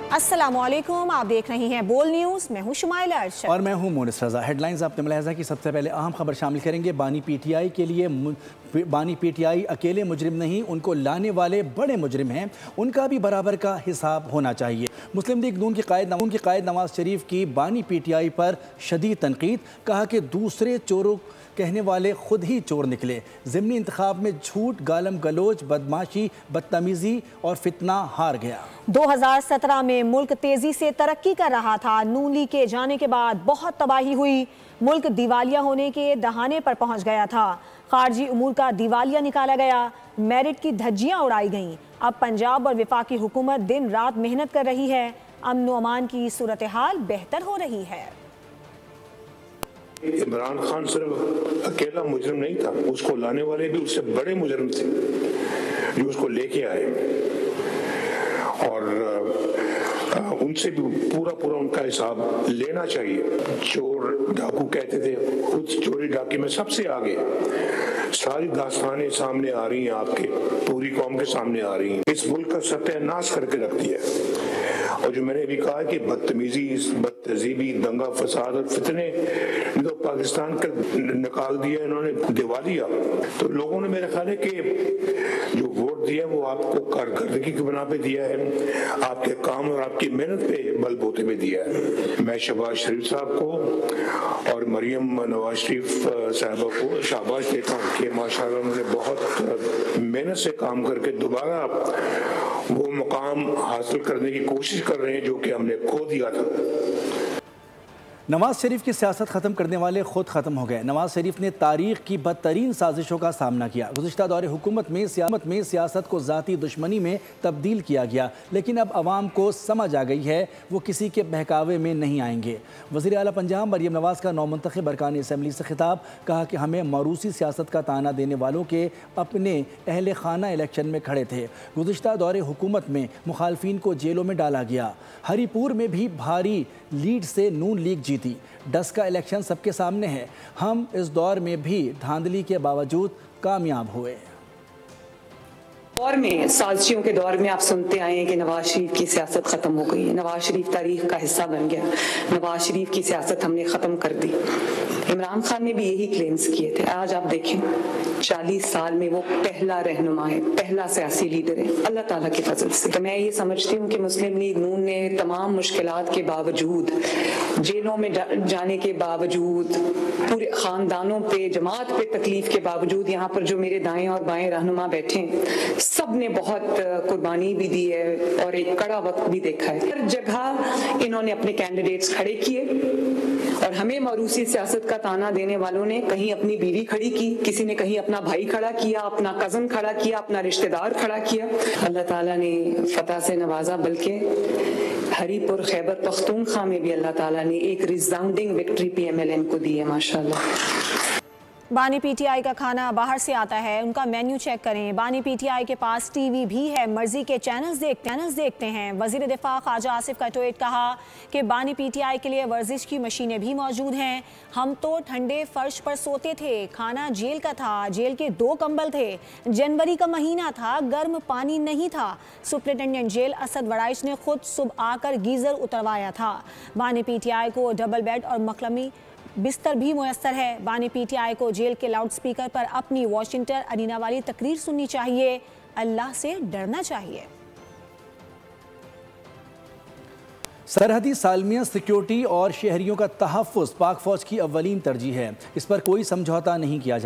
अस्सलामुअलैकुम, आप देख रही हैं बोल न्यूज़। मैं हूं शुमाइला अरशद और मैं हूं मोनिस रजा। हेडलाइंस आपने मुलाहिजा की। सबसे पहले अहम खबर शामिल करेंगे। बानी पीटीआई अकेले मुजरिम नहीं, उनको लाने वाले बड़े मुजरिम हैं, उनका भी बराबर का हिसाब होना चाहिए। मुस्लिम लीग नून के कायद नवाज शरीफ की बानी पीटीआई पर शदीद तनकीद। कहा कि दूसरे चोरों कहने वाले खुद ही चोर निकले। ज़िमनी इंतखाब में झूठ, गालम गलोच, बदमाशी, बदतमीज़ी और फितना हार गया। 2017 में मुल्क तेजी से तरक्की कर रहा था। नून लीग के जाने के बाद बहुत तबाही हुई। मुल्क दिवालिया होने के दहाने पर पहुंच गया था। खारजी उमूर का दिवालिया निकाला गया। मेरिट की धज्जियां उड़ाई गईं। अब पंजाब और वफाकी हुकूमत दिन रात मेहनत कर रही है। अमन व अमान की सूरत हाल बेहतर हो रही है। इमरान खान सिर्फ अकेला मुजरिम नहीं था, उसको लाने वाले भी उससे बड़े मुजरिम थे जो उसको लेके आए, और उनसे भी पूरा उनका हिसाब लेना चाहिए। चोर डाकू कहते थे, खुद चोरी डाके में सबसे आगे। सारी दास्तानें सामने आ रही हैं, आपके पूरी कौम के सामने आ रही हैं। इस मुल्क का सत्यानाश करके रख दिया। और जो मैंने अभी कहा कि बदतमीजी, बदतहजीबी, दंगा फसाद और फितने तो पाकिस्तान का निकाल दिया इन्होंने दिवालिया। तो लोगों ने मेरा ख्याल है कि जो वोट दिया वो आपको कारकर्दगी की बना पे दिया है, आपके काम और आपकी मेहनत पे बलबूते पे दिया है। मैं शहबाज शरीफ साहब को और मरियम नवाज शरीफ साहबा को शाबाश देता हूँ कि माशाल्लाह उन्होंने बहुत मेहनत से काम करके दोबारा वो मुकाम हासिल करने की कोशिश कर रहे हैं जो कि हमने खो दिया था। नवाज शरीफ की सियासत ख़त्म करने वाले खुद ख़त्म हो गए। नवाज शरीफ ने तारीख की बदतरीन साजिशों का सामना किया। गुज़िश्ता दौरे हुकूमत में सियासत को ज़ाती दुश्मनी में तब्दील किया गया, लेकिन अब आवाम को समझ आ गई है वो किसी के बहकावे में नहीं आएंगे। वज़ीर आला पंजाब मरियम नवाज़ का नौमुंतखब अरकान असम्बली से खिताब। कहा कि हमें मरूसी सियासत का ताना देने वालों के अपने अहल खाना इलेक्शन में खड़े थे। गुज़िश्ता दौरे हुकूमत में मुखालफिन को जेलों में डाला गया। हरीपुर में भी भारी लीड से नून लीग जीती। डस का इलेक्शन सबके सामने है। हम इस दौर में भी धांधली के बावजूद कामयाब हुए। दौर में, साजिशों के दौर में आप सुनते आए हैं कि नवाज शरीफ की सियासत खत्म हो गई है, नवाज शरीफ तारीख का हिस्सा बन गया, नवाज शरीफ की सियासत हमने खत्म कर दी। इमरान खान ने भी यही क्लेम्स किए थे। आज आप देखें 40 साल में वो पहला रहनुमा है, पहला सियासी लीडर है, अल्लाह ताला के फजल से। तो मैं ये समझती हूँ कि मुस्लिम लीग नून ने तमाम मुश्किलात के बावजूद, जेलों में जाने के बावजूद, पूरे खानदानों पे, जमात पे तकलीफ के बावजूद, यहाँ पर जो मेरे दाएं और बाएं रहनुमा बैठे हैं, सब ने बहुत कुर्बानी भी दी है और एक कड़ा वक्त भी देखा है। हर जगह इन्होंने अपने कैंडिडेट्स खड़े किए और हमें मरूसी सियासत का ताना देने वालों ने कहीं अपनी बीवी खड़ी की, किसी ने कहीं अपना भाई खड़ा किया, अपना कजन खड़ा किया, अपना रिश्तेदार खड़ा किया। अल्लाह ताला ने फतह से नवाजा, बल्कि हरीपुर खैबर पख्तूनख्वा में भी अल्लाह ताला ने एक रिजाउंडिंग विक्ट्री PMLN को दी है माशाल्लाह। बानी पीटीआई का खाना बाहर से आता है, उनका मेन्यू चेक करें। बानी पीटीआई के पास टीवी भी है, मर्जी के चैनल्स देखते हैं। वजीर दिफा ख्वाजा आसिफ का ट्वीट। कहा कि बानी पीटीआई के लिए वर्जिश की मशीनें भी मौजूद हैं। हम तो ठंडे फर्श पर सोते थे, खाना जेल का था, जेल के 2 कंबल थे, जनवरी का महीना था, गर्म पानी नहीं था। सुप्रिंटेंडेंट जेल असद वड़ाइश ने खुद सुबह आकर गीजर उतरवाया था। बानी पीटीआई को डबल बेड और मखलमी बिस्तर भी मुयस्सर है। बानी पीटीआई को जेल के लाउड स्पीकर पर अपनी वाशिंगटन अरीना वाली तकरीर सुननी चाहिए। अल्लाह से डरना चाहिए। सरहदी सालमिया सिक्योरिटी और शहरियों का तहफ़्फ़ुज़ पाक फ़ौज की अव्वलीन तरजीह है। इस पर कोई समझौता नहीं किया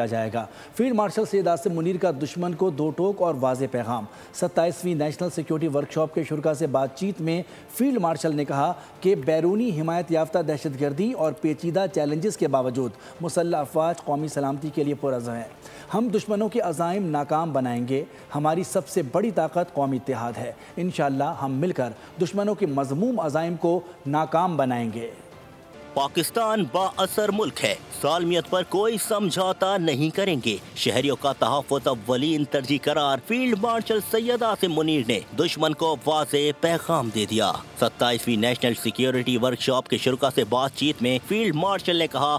जाएगा। फील्ड मार्शल सैयद आसिम मुनीर का दुश्मन को 2 टोक और वाज़े पैगाम। 27वीं नेशनल सिक्योरिटी वर्कशॉप के शुरा से बातचीत में फील्ड मार्शल ने कहा कि बैरूनी हिमायत याफ्ता दहशतगर्दी और पेचीदा चैलेंजेस के बावजूद मुसल्लह अफ़वाज कौमी सलामती के लिए पुरअज़्म है। हम दुश्मनों के अज़ाइम नाकाम बनाएंगे। हमारी सबसे बड़ी ताकत कौमी इत्तेहाद है। इंशाअल्लाह हम मिलकर दुश्मनों के मज़मूम अज़ाइम को नाकाम बनाएंगे। पाकिस्तान बाअसर मुल्क है, सालमियत पर कोई समझौता नहीं करेंगे। शहरियों का तहफ़्फ़ुज़ अव्वलीन तरजीह करार फील्ड मार्शल सैयद आसिम मुनीर ने दुश्मन को वाज़े पैगाम दे दिया। 27वीं नेशनल सिक्योरिटी वर्कशॉप के शुरा से बातचीत में फील्ड मार्शल ने कहा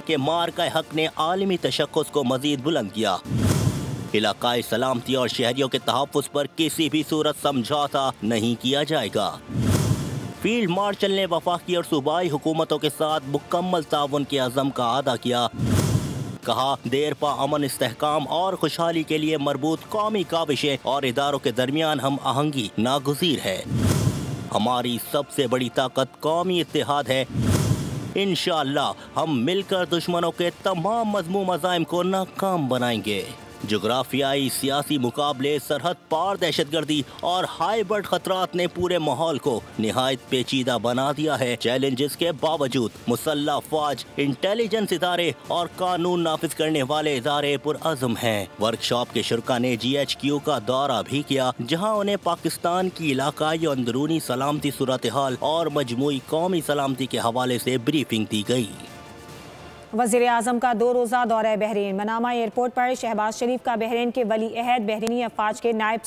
कि मार का हक ने आलमी तशक्कुस को मजीद बुलंद किया। इलाकाई सलामती और शहरियों के तहफ़्फ़ुज़ पर किसी भी सूरत समझौता नहीं किया जाएगा। फील्ड मार्शल ने वफाकी और सूबाई हुकूमतों के साथ मुकम्मल ताउन के अज़म का अदा किया। कहा, देर पा अमन, इस्तेहकाम और खुशहाली के लिए मरबूत कौमी काविशें और इदारों के दरमियान हम आहंगी नागुज़ीर है। हमारी सबसे बड़ी ताकत कौमी इत्तेहाद है। इंशाअल्लाह हम मिलकर दुश्मनों के तमाम मज़मूम अज़ाइम को नाकाम बनाएंगे। जोग्राफियाई सियासी मुकाबले, सरहद पार दहशतगर्दी और हाइब्रिड खतरात ने पूरे माहौल को निहायत पेचीदा बना दिया है। चैलेंजेस के बावजूद मुसल्लह अफवाज, इंटेलिजेंस इदारे और कानून नाफिज करने वाले इदारे पुरअज़्म हैं। वर्कशॉप के शुरका ने GHQ का दौरा भी किया, जहां उन्हें पाकिस्तान की इलाकाई और अंदरूनी सलामती सूरत हाल और मजमूई कौमी सलामती के हवाले से ब्रीफिंग दी गई। वज़ीर-ए-आज़म का 2 रोज़ा दौरा बहरीन। मनामा एयरपोर्ट पर शहबाज शरीफ का बहरीन के वली अहद, बहरीनी अफवाज के नायब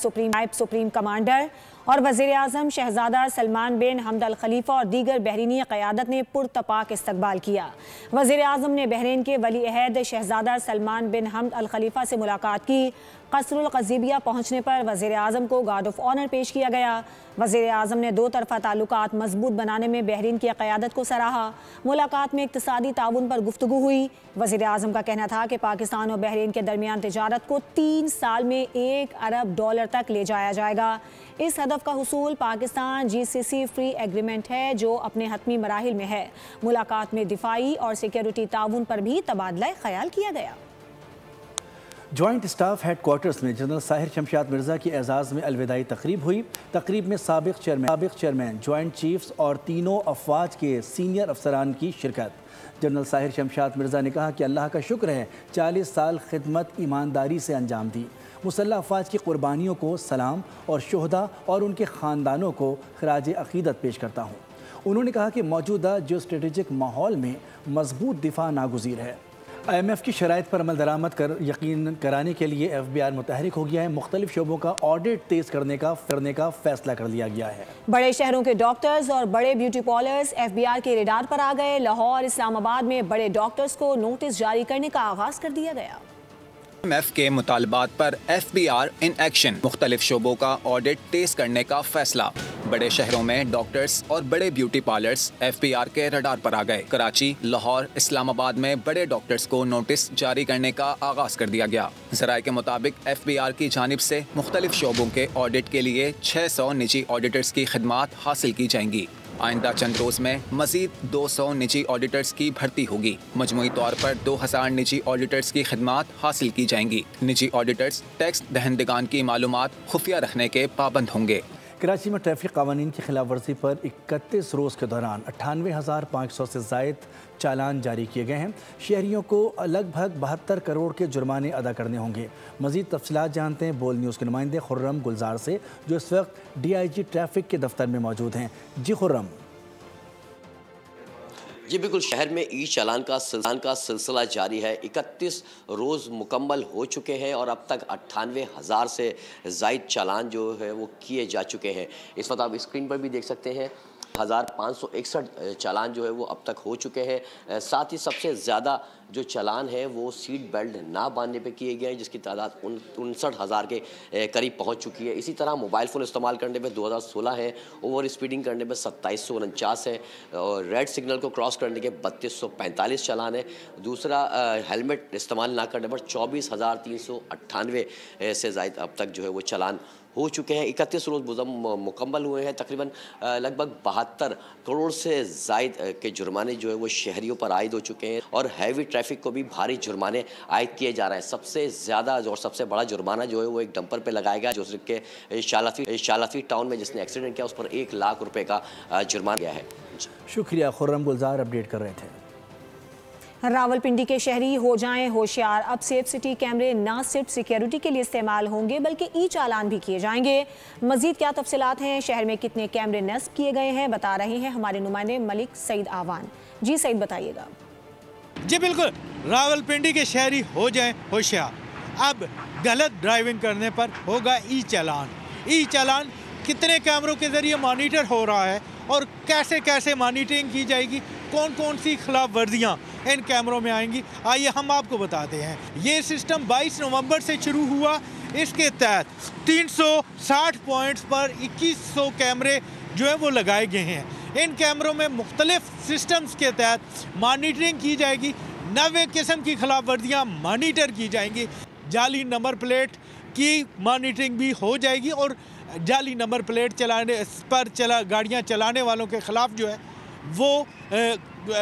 सुप्रीम कमांडर और वज़ीर-ए-आज़म शहजादा सलमान बिन हमद अल खलीफा और दीगर बहरीनी क़यादत ने पुरतपाक इस्तकबाल किया। वज़ीर-ए-आज़म ने बहरीन के वली अहद शहजादा सलमान बिन हमद अल खलीफा से मुलाकात की। कसरुल क़ज़ीबिया पहुँचने पर वज़ीर-ए-आज़म को गार्ड ऑफ ऑनर पेश किया गया। वज़ीर-ए-आज़म ने 2 तरफ़ा ताल्लुकात मजबूत बनाने में बहरीन की क़यादत को सराहा। मुलाकात में इक़्तिसादी ताउन पर गुफ्तगू हुई। वज़ीर-ए-आज़म का कहना था कि पाकिस्तान और बहरीन के दरमियान तिजारत को 3 साल में $1 अरब तक ले जाया जाएगा। इस हदफ का हुसूल पाकिस्तान GCC फ्री एग्रीमेंट है, जो अपने हतमी मराहिल में है। मुलाकात में दिफाई और सिक्योरिटी ताउन पर भी तबादला ख्याल किया गया। जॉइंट स्टाफ हेड क्वार्टर्स में जनरल साहिर शमशाद मिर्ज़ा की एजाज़ में अलविदाई तकरीब हुई। तकरीब में साबिक चेयरमैन, जॉइंट चीफ्स और तीनों अफवाज के सीनियर अफसरान की शिरकत। जनरल साहिर शमशाद मिर्ज़ा ने कहा कि अल्लाह का शुक्र है 40 साल खिदमत ईमानदारी से अंजाम दी। मुसल्लह अफवाज की कुर्बानियों को सलाम और शोहदा और उनके ख़ानदानों को खराज अक़ीदत पेश करता हूँ। उन्होंने कहा कि मौजूदा जो स्ट्रेटेजिक माहौल में मजबूत दिफा नागुज़ीर है। IMF की शराइत पर अमल दरामद कर यकीन कराने के लिए FBR मुतहरिक हो गया है। मुख्तलिफ शोबों का ऑडिट तेज करने का फैसला कर लिया गया है। बड़े शहरों के डॉक्टर्स और बड़े ब्यूटी पार्लर्स FBR के रेडार पर आ गए। लाहौर, इस्लामाबाद में बड़े डॉक्टर्स को नोटिस जारी करने का आगाज़ कर दिया गया। IMF के मुतालबात पर FBR इन एक्शन, मुख्तलिफ शोबों का ऑडिट तेज करने का फैसला। बड़े शहरों में डॉक्टर्स और बड़े ब्यूटी पार्लर्स FBR के रडार पर आ गए। कराची, लाहौर, इस्लामाबाद में बड़े डॉक्टर्स को नोटिस जारी करने का आगाज कर दिया गया। ज़राए के मुताबिक FBR की जानिब से मुख्तलिफ शोबों के ऑडिट के लिए 600 निजी ऑडिटर्स की खिदमात हासिल की जाएंगी। आइंदा चंद रोज में मजीद 200 निजी ऑडिटर्स की भर्ती होगी। मजमूई तौर पर 2000 निजी ऑडिटर्स की खिदमात हासिल की जाएंगी। निजी ऑडिटर्स टैक्स दहंदगान की मालूमात खुफिया रखने के पाबंद होंगे। कराची में ट्रैफिक कानून की खिलाफ वर्जी पर 31 रोज़ के दौरान 98,500 से ज़ायद चालान जारी किए गए हैं। शहरियों को लगभग 72 करोड़ के जुर्माने अदा करने होंगे। मज़ीद तफसीलात जानते हैं बोल न्यूज़ के नुमाइंदे खुर्रम गुलजार से, जो इस वक्त DIG ट्रैफिक के दफ्तर में मौजूद हैं। जी खुर्रम। जी बिल्कुल, शहर में ई चालान का सिलसिला जारी है। 31 रोज़ मुकम्मल हो चुके हैं और अब तक 98,000 से ज़ायद चालान जो है वो किए जा चुके हैं। इस वक्त आप स्क्रीन पर भी देख सकते हैं 1561 चालान जो है वो अब तक हो चुके हैं। साथ ही सबसे ज़्यादा जो चालान है वो सीट बेल्ट ना बांधने पे किए गए हैं, जिसकी तादाद 59,000 के करीब पहुंच चुकी है। इसी तरह मोबाइल फ़ोन इस्तेमाल करने पे 2016 है, ओवर स्पीडिंग करने पे 2749 है और रेड सिग्नल को क्रॉस करने के 3245 चालान है। दूसरा हेलमेट इस्तेमाल ना करने पर 24,398 से ज़ायद अब तक जो है वो चालान हो चुके हैं। 31 रोज़ मुकम्मल हुए हैं। तकरीबन लगभग 72 करोड़ से ज़ायद के जुर्माने जो है वो शहरियों पर आयद हो चुके हैं और हैवी ट्रैफिक को भी भारी जुर्माने आयद किए जा रहे हैं। सबसे ज़्यादा और सबसे बड़ा जुर्माना जो है वो एक डंपर पे लगाया गया, जो के शालाफी टाउन में जिसने एक्सीडेंट किया उस पर 1 लाख रुपये का जुर्माना किया है। शुक्रिया खुर्रम गुलजार, अपडेट कर रहे थे। रावलपिंडी के शहरी हो जाएं होशियार। अब सेफ सिटी कैमरे न सिर्फ सिक्योरिटी के लिए इस्तेमाल होंगे बल्कि ई चालान भी किए जाएंगे। मजीद क्या तफसीलात हैं, शहर में कितने कैमरे नस्ब किए गए हैं, बता रहे हैं हमारे नुमाइंदे मलिक सईद आवान। जी सईद, बताइएगा। जी बिल्कुल, रावलपिंडी के शहरी हो जाएं होशियार। अब गलत ड्राइविंग करने पर होगा ई चालान। ई चालान कितने कैमरों के जरिए मॉनिटर हो रहा है और कैसे कैसे मॉनिटरिंग की जाएगी, कौन कौन सी खिलाफ वर्जियाँ इन कैमरों में आएंगी। आइए हम आपको बताते हैं। ये सिस्टम 22 नवंबर से शुरू हुआ। इसके तहत 360 पॉइंट्स पर 2100 कैमरे जो है वो लगाए गए हैं। इन कैमरों में मुख्तलिफ सिस्टम्स के तहत मॉनिटरिंग की जाएगी। 90 किस्म की खिलाफ वर्जियाँ मॉनिटर की जाएंगी। जाली नंबर प्लेट की मॉनिटरिंग भी हो जाएगी और जाली नंबर प्लेट गाड़ियाँ चलाने वालों के खिलाफ जो है वो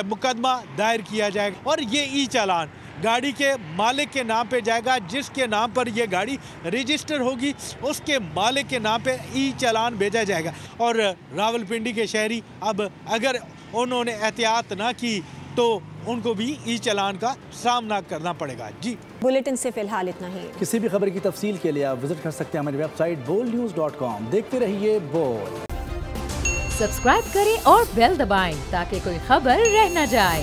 मुकदमा दायर किया जाएगा। और ये ई चालान गाड़ी के मालिक के नाम पे जाएगा। जिसके नाम पर ये गाड़ी रजिस्टर होगी उसके मालिक के नाम पे ई चालान भेजा जाएगा। और रावलपिंडी के शहरी अब अगर उन्होंने एहतियात ना की तो उनको भी ई चालान का सामना करना पड़ेगा। जी, बुलेटिन से फिलहाल इतना ही। किसी भी खबर की तफसील के लिए आप विजिट कर सकते हैं हमारी वेबसाइट boldnews.com। देखते रहिए बोल्ड। सब्सक्राइब करें और बेल दबाएं ताकि कोई खबर रह न जाए।